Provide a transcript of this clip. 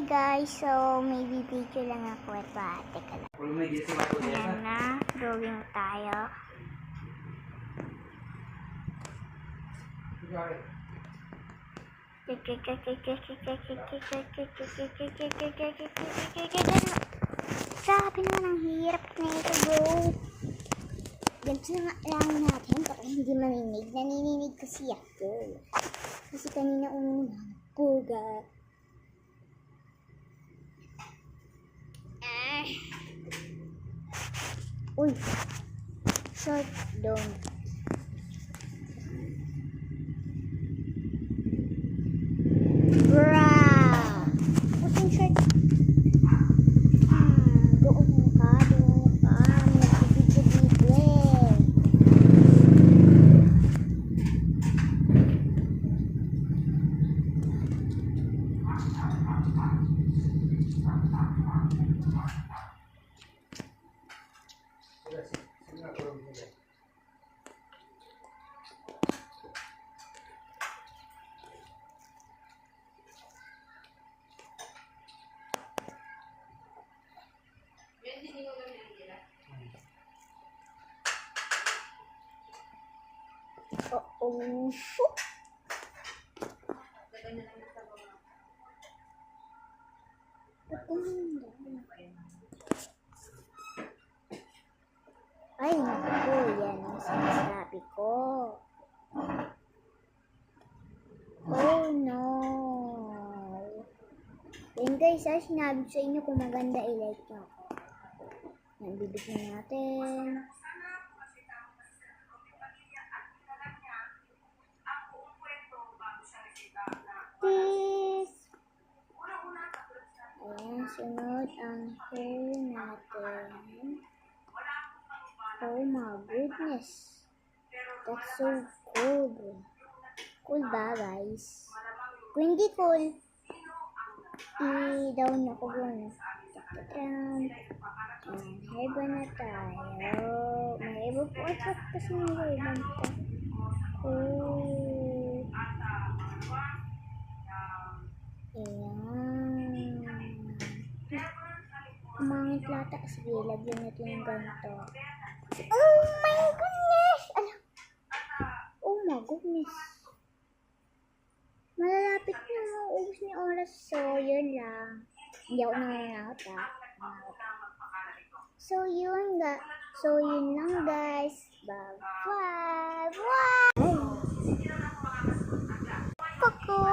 guys, so may video lang ako. Teka lang. Ayan na, drawing tayo. Sabi naman ang hirap na ito, bro. Ganito na nga lang natin para hindi maninig. Nanininig kasi ako. Kasi kanina puga. Uy, short down. Bruh! Pusing short. Doon ka. Nagbibigyo eh. Oh, shoot. Ay, naku, yan ang sinasabi ko. Oh, no. Yan guys, sinabi ko sa inyo kung maganda, i-like nyo ako. Yan, bibigyan natin. Ayan, sunod ang hair natin. Oh my goodness. That's so cool. Cool ba, guys? Kung hindi cool, i-down ako doon. Ayan, haiba na tayo. May haiba po. At kasi may haiba na tayo. Oh. Ayan. Umangit lata. Sige, lagyan natin yung ganito. Oh my goodness! Oh my goodness. Malalapit na mauubos ni oras. So, yun lang. Hindi ako nanganakot ha. So, yun lang guys. Bye-bye. Bye! Kuku!